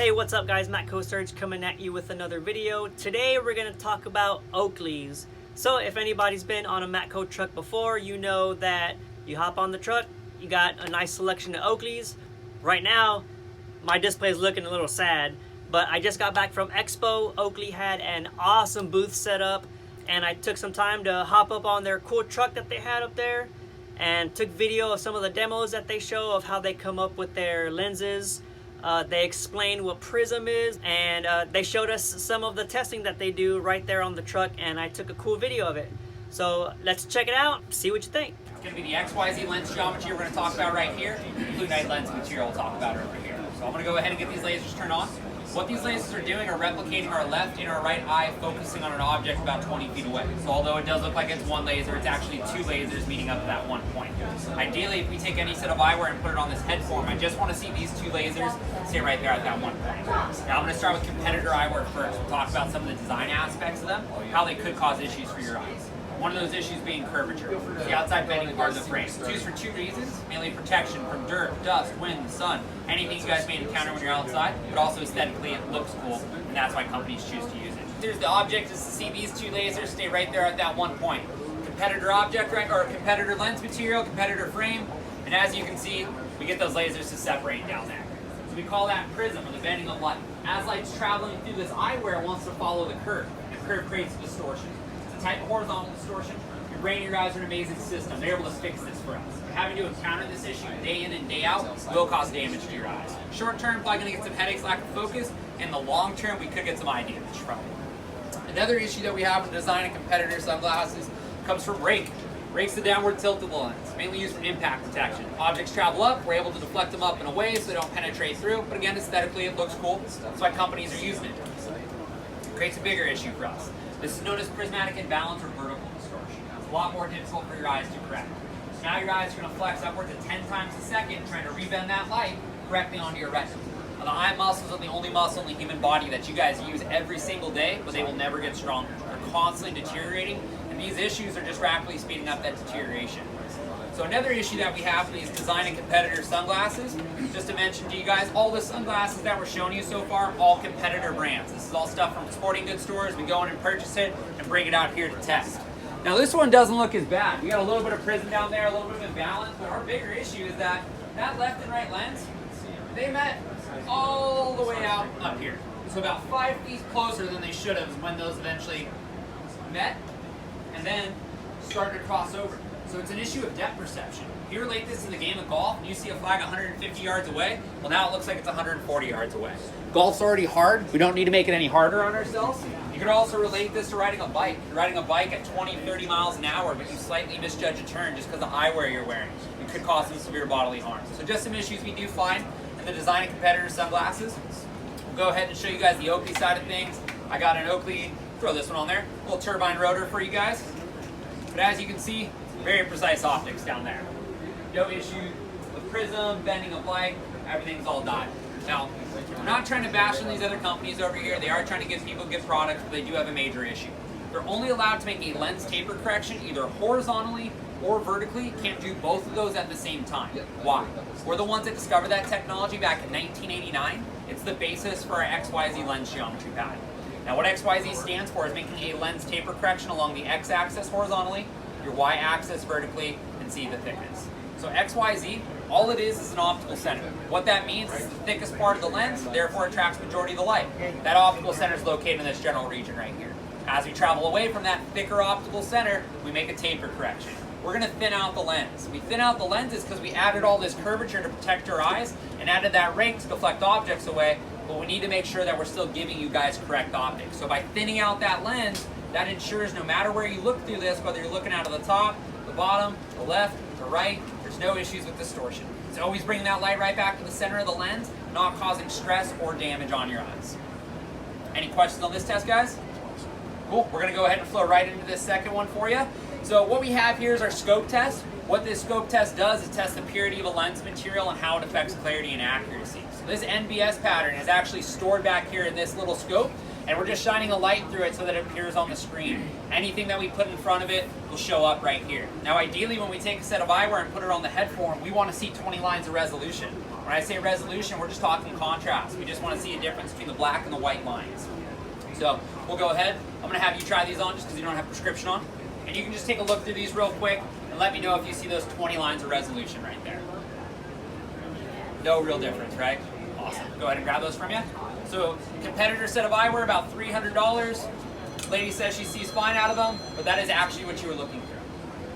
Hey, what's up guys? Serg coming at you with another video. Today we're going to talk about Oakleys. So if anybody's been on a Matco truck before, you know that you hop on the truck, you got a nice selection of Oakleys. Right now, my display is looking a little sad, but I just got back from Expo. Oakley had an awesome booth set up, and I took some time to hop up on their cool truck that they had up there and took video of some of the demos that they show of how they come up with their lenses. They explained what Prizm is, and they showed us some of the testing that they do right there on the truck, and I took a cool video of it. So let's check it out, see what you think. It's going to be the XYZ lens geometry we're going to talk about right here, including lens material we'll talk about over here. So I'm going to go ahead and get these lasers turned on. What these lasers are doing are replicating our left and our right eye, focusing on an object about 20 feet away. So although it does look like it's one laser, it's actually two lasers meeting up at that one point. Ideally, if we take any set of eyewear and put it on this head form, I just want to see these two lasers stay right there at that one point. Now I'm going to start with competitor eyewear first. We'll talk about some of the design aspects of them, how they could cause issues for your eyes. One of those issues being curvature, the outside bending part of the frame. It's used for two reasons, mainly protection from dirt, dust, wind, the sun, anything you guys may encounter when you're outside, but also aesthetically it looks cool, and that's why companies choose to use it. Here's the object is to see these two lasers stay right there at that one point. Competitor object, right, or competitor lens material, competitor frame, and as you can see, we get those lasers to separate down there. So we call that Prizm, or the bending of light. As light's traveling through this eyewear, it wants to follow the curve, and the curve creates a distortion. Type of horizontal distortion, your brain and your eyes are an amazing system. They're able to fix this for us. Having to encounter this issue day in and day out will cause damage to your eyes. Short term, probably going to get some headaches, lack of focus. In the long term, we could get some eye damage from it. Another issue that we have in designing competitor sunglasses comes from rake. Rake's the downward tilt of the lens, mainly used for impact detection. Objects travel up, we're able to deflect them up in a way so they don't penetrate through, but again, aesthetically it looks cool. That's why companies are using it. It creates a bigger issue for us. This is known as prismatic imbalance or vertical distortion. It's a lot more difficult for your eyes to correct. So now your eyes are going to flex upwards of 10 times a second trying to rebend that light correctly onto your retina. Now, the eye muscles are the only muscle in the human body that you guys use every single day, but they will never get stronger. They're constantly deteriorating, and these issues are just rapidly speeding up that deterioration. So another issue that we have with these design and competitor sunglasses, just to mention to you guys, all the sunglasses that we're showing you so far, all competitor brands. This is all stuff from sporting goods stores. We go in and purchase it and bring it out here to test. Now this one doesn't look as bad. We got a little bit of Prizm down there, a little bit of imbalance, but our bigger issue is that left and right lens, they met all the way out up here. So about 5 feet closer than they should have when those eventually met and then started to cross over. So it's an issue of depth perception. If you relate this to the game of golf and you see a flag 150 yards away, well now it looks like it's 140 yards away. Golf's already hard. We don't need to make it any harder on ourselves. You could also relate this to riding a bike. You're riding a bike at 20, 30 miles an hour, but you slightly misjudge a turn just because of the eyewear you're wearing. It could cause some severe bodily harm. So just some issues we do find in the design of competitor sunglasses. We'll go ahead and show you guys the Oakley side of things. I got an Oakley, throw this one on there, a little turbine rotor for you guys. But as you can see, very precise optics down there. No issue with Prizm, bending of light, everything's all dialed. Now, we're not trying to bash on these other companies over here. They are trying to give people good products, but they do have a major issue. They're only allowed to make a lens taper correction either horizontally or vertically. Can't do both of those at the same time. Why? We're the ones that discovered that technology back in 1989. It's the basis for our XYZ lens geometry pattern. Now, what XYZ stands for is making a lens taper correction along the x-axis horizontally, your y-axis vertically, and see the thickness. So XYZ, all it is an optical center. What that means is the thickest part of the lens, therefore attracts majority of the light. That optical center is located in this general region right here. As we travel away from that thicker optical center, we make a taper correction. We're going to thin out the lens. We thin out the lenses because we added all this curvature to protect our eyes and added that rake to deflect objects away, but we need to make sure that we're still giving you guys correct optics. So by thinning out that lens, that ensures no matter where you look through this, whether you're looking out of the top, the bottom, the left, the right, there's no issues with distortion. It's always bringing that light right back to the center of the lens, not causing stress or damage on your eyes. Any questions on this test, guys? Cool, we're gonna go ahead and flow right into this second one for you. So what we have here is our scope test. What this scope test does is test the purity of a lens material and how it affects clarity and accuracy. So this NBS pattern is actually stored back here in this little scope, and we're just shining a light through it so that it appears on the screen. Anything that we put in front of it will show up right here. Now ideally when we take a set of eyewear and put it on the head form, we want to see 20 lines of resolution. When I say resolution, we're just talking contrast. We just want to see a difference between the black and the white lines. So we'll go ahead. I'm going to have you try these on just because you don't have prescription on. And you can just take a look through these real quick and let me know if you see those 20 lines of resolution right there. No real difference, right? Awesome. Go ahead and grab those from you. So competitor set of eyewear, about $300. Lady says she sees fine out of them, but that is actually what you were looking through.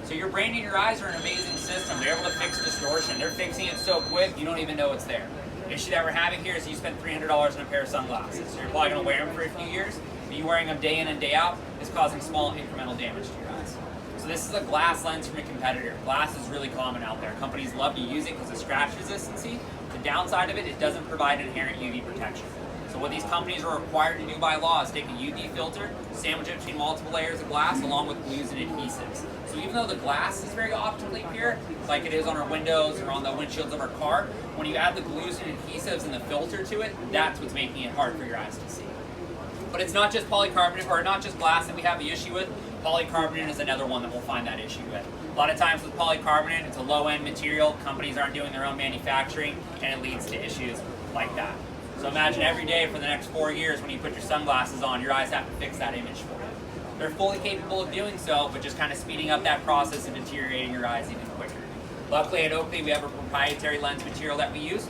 So your brain and your eyes are an amazing system. They're able to fix distortion. They're fixing it so quick, you don't even know it's there. The issue that we're having here is you spend $300 on a pair of sunglasses. So you're probably going to wear them for a few years, but you wearing them day in and day out is causing small incremental damage to your eyes. So this is a glass lens from a competitor. Glass is really common out there. Companies love to use it because of scratch resistancy. The downside of it, it doesn't provide inherent UV protection. So what these companies are required to do by law is take a UV filter, sandwich it between multiple layers of glass along with glues and adhesives. So even though the glass is very optically pure, like it is on our windows or on the windshields of our car, when you add the glues and adhesives and the filter to it, that's what's making it hard for your eyes to see. But it's not just polycarbonate, or not just glass that we have the issue with. Polycarbonate is another one that we'll find that issue with. A lot of times with polycarbonate, it's a low-end material. Companies aren't doing their own manufacturing, and it leads to issues like that. So imagine every day for the next 4 years when you put your sunglasses on, your eyes have to fix that image for you. They're fully capable of doing so, but just kind of speeding up that process and deteriorating your eyes even quicker. Luckily at Oakley, we have a proprietary lens material that we use.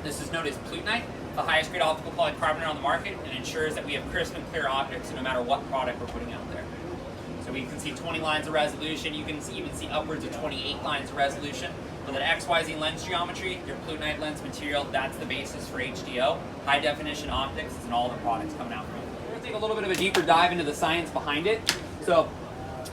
This is known as Plutonite, the highest grade optical polycarbonate on the market, and ensures that we have crisp and clear optics no matter what product we're putting out there. So we can see 20 lines of resolution. You can even see upwards of 28 lines of resolution. With an XYZ lens geometry, your Plutonite lens material, that's the basis for HDO. High definition optics and all the products coming out from it. We're going to take a little bit of a deeper dive into the science behind it. So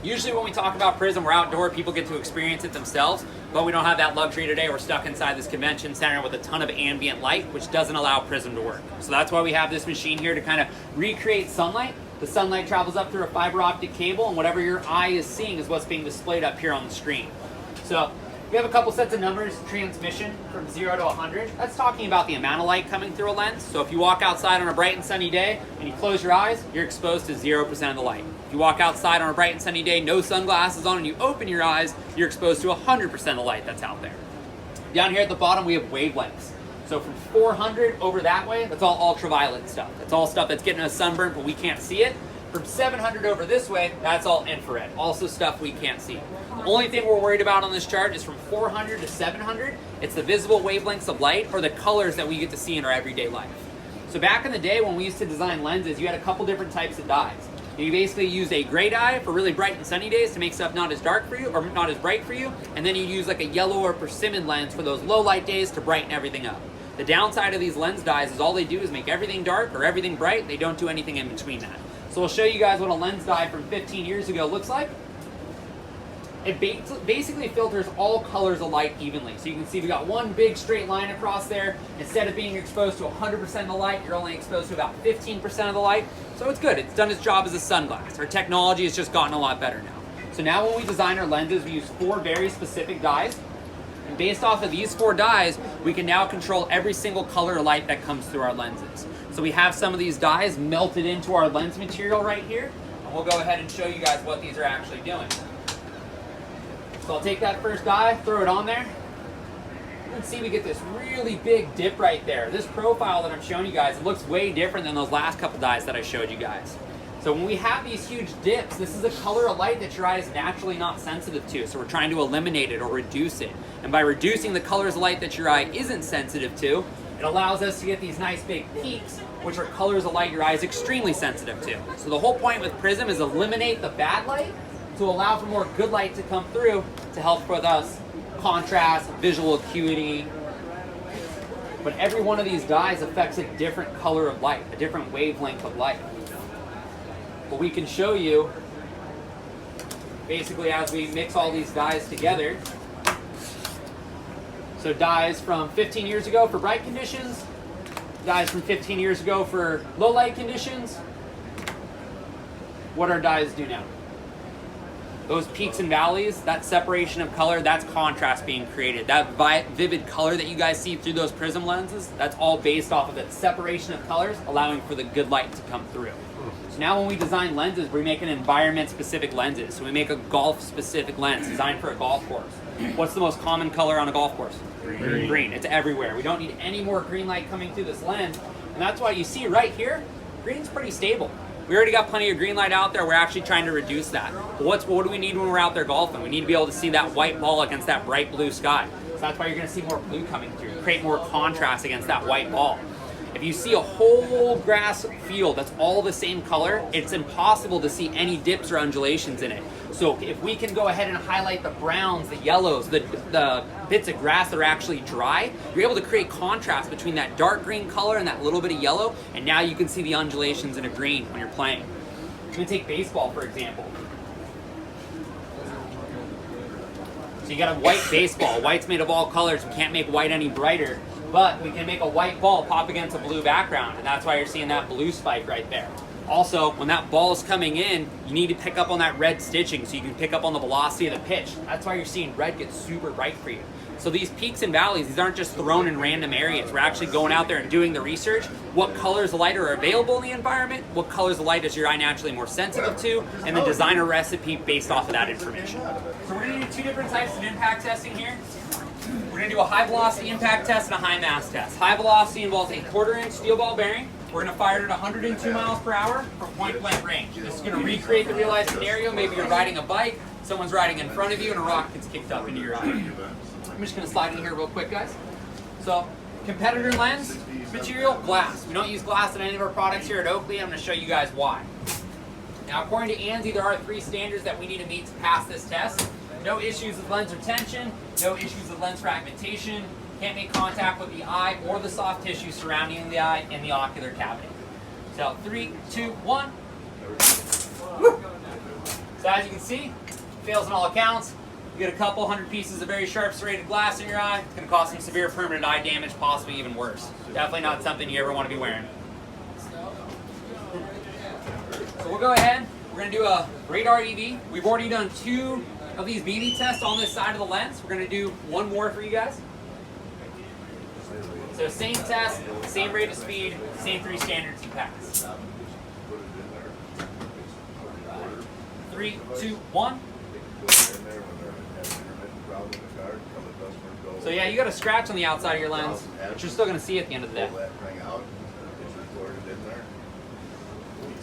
usually when we talk about Prizm, we're outdoor, people get to experience it themselves, but we don't have that luxury today. We're stuck inside this convention center with a ton of ambient light, which doesn't allow Prizm to work. So that's why we have this machine here to kind of recreate sunlight. The sunlight travels up through a fiber optic cable, and whatever your eye is seeing is what's being displayed up here on the screen. So we have a couple sets of numbers, transmission from 0 to 100. That's talking about the amount of light coming through a lens. So if you walk outside on a bright and sunny day and you close your eyes, you're exposed to 0% of the light. If you walk outside on a bright and sunny day, no sunglasses on, and you open your eyes, you're exposed to 100% of the light that's out there. Down here at the bottom, we have wavelengths. So from 400 over that way, that's all ultraviolet stuff. That's all stuff that's getting us sunburn, but we can't see it. From 700 over this way, that's all infrared. Also stuff we can't see. The only thing we're worried about on this chart is from 400 to 700. It's the visible wavelengths of light or the colors that we get to see in our everyday life. So back in the day when we used to design lenses, you had a couple different types of dyes. You basically used a gray dye for really bright and sunny days to make stuff not as dark for you or not as bright for you. And then you use like a yellow or persimmon lens for those low light days to brighten everything up. The downside of these lens dyes is all they do is make everything dark or everything bright. They don't do anything in between that. So we'll show you guys what a lens dye from 15 years ago looks like. It basically filters all colors of light evenly. So you can see we got one big straight line across there. Instead of being exposed to 100% of the light, you're only exposed to about 15% of the light. So it's good. It's done its job as a sunglass. Our technology has just gotten a lot better now. So now when we design our lenses, we use 4 very specific dyes. And based off of these 4 dyes, we can now control every single color of light that comes through our lenses. So we have some of these dyes melted into our lens material right here. And we'll go ahead and show you guys what these are actually doing. So I'll take that first dye, throw it on there. You can see we get this really big dip right there. This profile that I'm showing you guys, it looks way different than those last couple dyes that I showed you guys. So when we have these huge dips, this is a color of light that your eye is naturally not sensitive to. So we're trying to eliminate it or reduce it. And by reducing the colors of light that your eye isn't sensitive to, it allows us to get these nice big peaks, which are colors of light your eye is extremely sensitive to. So the whole point with Prizm is eliminate the bad light to allow for more good light to come through to help with us contrast, visual acuity. But every one of these dyes affects a different color of light, a different wavelength of light. But we can show you basically as we mix all these dyes together. So dyes from 15 years ago for bright conditions, dyes from 15 years ago for low light conditions. What our dyes do now? Those peaks and valleys, that separation of color, that's contrast being created. That vivid color that you guys see through those Prizm lenses, that's all based off of that separation of colors, allowing for the good light to come through. So now when we design lenses, we make an environment-specific lenses. So we make a golf-specific lens designed for a golf course. What's the most common color on a golf course? Green. Green. It's everywhere. We don't need any more green light coming through this lens. And that's why you see right here, green's pretty stable. We already got plenty of green light out there. We're actually trying to reduce that. But what do we need when we're out there golfing? We need to be able to see that white ball against that bright blue sky. So that's why you're going to see more blue coming through, create more contrast against that white ball. If you see a whole grass field that's all the same color, it's impossible to see any dips or undulations in it. So if we can go ahead and highlight the browns, the yellows, the bits of grass that are actually dry, you're able to create contrast between that dark green color and that little bit of yellow, and now you can see the undulations in a green when you're playing. I'm going to take baseball, for example. So you got a white baseball. White's made of all colors. We can't make white any brighter, but we can make a white ball pop against a blue background, and that's why you're seeing that blue spike right there. Also, when that ball is coming in, you need to pick up on that red stitching so you can pick up on the velocity of the pitch. That's why you're seeing red get super bright for you. So these peaks and valleys, these aren't just thrown in random areas. We're actually going out there and doing the research. What colors of light are available in the environment? What colors of light is your eye naturally more sensitive to? And then design a recipe based off of that information. So we're gonna do 2 different types of impact testing here. We're gonna do a high velocity impact test and a high mass test. High velocity involves a 1/4 inch steel ball bearing. We're gonna fire it at 102 miles per hour from point blank range. This is gonna recreate the real life scenario. Maybe you're riding a bike, someone's riding in front of you, and a rock gets kicked up into your eye. I'm just gonna slide in here real quick, guys. So, competitor lens material, glass. We don't use glass in any of our products here at Oakley. I'm gonna show you guys why. Now, according to ANSI, there are 3 standards that we need to meet to pass this test. No issues with lens retention, no issues with lens fragmentation, can't make contact with the eye or the soft tissue surrounding the eye in the ocular cavity. So 3, 2, 1. So as you can see, fails on all accounts. You get a couple hundred pieces of very sharp serrated glass in your eye. It's going to cause some severe permanent eye damage, possibly even worse. Definitely not something you ever want to be wearing. So we'll go ahead. We're going to do a radar EV. We've already done 2 of these BB tests on this side of the lens. We're going to do 1 more for you guys. So same test, same rate of speed, same 3 standards you pass. 3, 2, 1. So yeah, you got a scratch on the outside of your lens, but you're still going to see at the end of the day.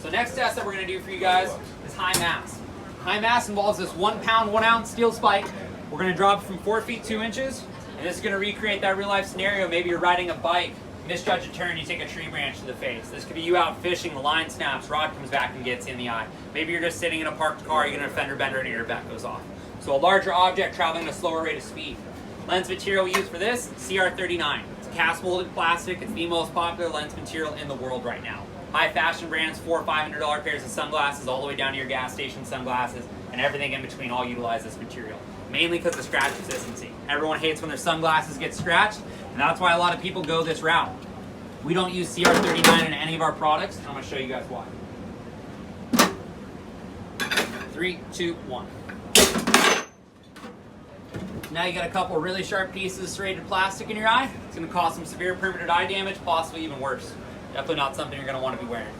So next test that we're going to do for you guys is high mass. High mass involves this 1 pound, 1 ounce steel spike. We're going to drop it from 4 feet 2 inches. And this is going to recreate that real life scenario. Maybe you're riding a bike, misjudge a turn, you take a tree branch to the face. This could be you out fishing, the line snaps, rod comes back and gets in the eye. Maybe you're just sitting in a parked car, you get a fender bender and your back goes off. So a larger object traveling at a slower rate of speed. Lens material we use for this, CR39. It's cast molded plastic. It's the most popular lens material in the world right now. High fashion brands, $400 or $500 pairs of sunglasses, all the way down to your gas station sunglasses, and everything in between all utilize this material. Mainly because of scratch resistancy. Everyone hates when their sunglasses get scratched, and that's why a lot of people go this route. We don't use CR39 in any of our products, and I'm going to show you guys why. 3, 2, 1. Now you got a couple really sharp pieces of serrated plastic in your eye. It's going to cause some severe permanent eye damage, possibly even worse. Definitely not something you're going to want to be wearing.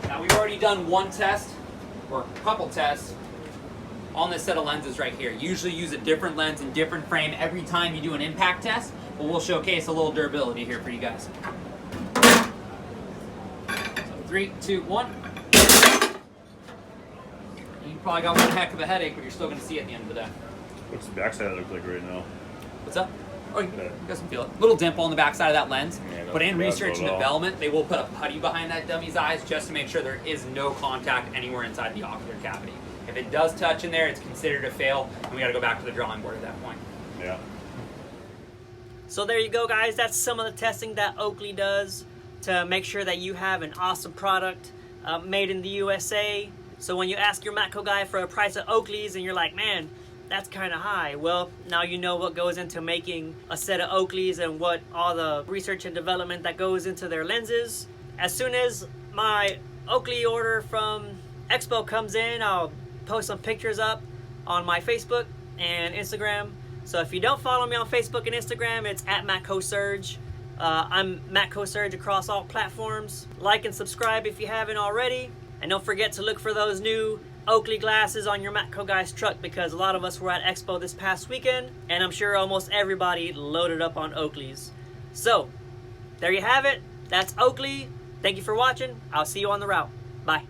Now we've already done 1 test, or a couple tests, on this set of lenses right here. Usually use a different lens and different frame every time you do an impact test, but we'll showcase a little durability here for you guys. So 3, 2, 1. You probably got one heck of a headache, but you're still going to see it at the end of the day. What's the backside look like right now? What's up? Oh, you guys can feel it. Little dimple on the backside of that lens. Yeah, but in research and development, they will put a putty behind that dummy's eyes just to make sure there is no contact anywhere inside the ocular cavity. If it does touch in there, it's considered a fail, and we got to go back to the drawing board at that point. Yeah. So there you go, guys. That's some of the testing that Oakley does to make sure that you have an awesome product made in the USA. So when you ask your Matco guy for a price at Oakley's and you're like, man, that's kind of high. Well, now you know what goes into making a set of Oakleys and what all the research and development that goes into their lenses. As soon as my Oakley order from Expo comes in, I'll post some pictures up on my Facebook and Instagram. So if you don't follow me on Facebook and Instagram, it's at MatcoTools. I'm Serg across all platforms. Like and subscribe if you haven't already. And don't forget to look for those new Oakley glasses on your Matco Guys truck, because a lot of us were at Expo this past weekend, and I'm sure almost everybody loaded up on Oakleys. So, there you have it. That's Oakley. Thank you for watching. I'll see you on the route. Bye.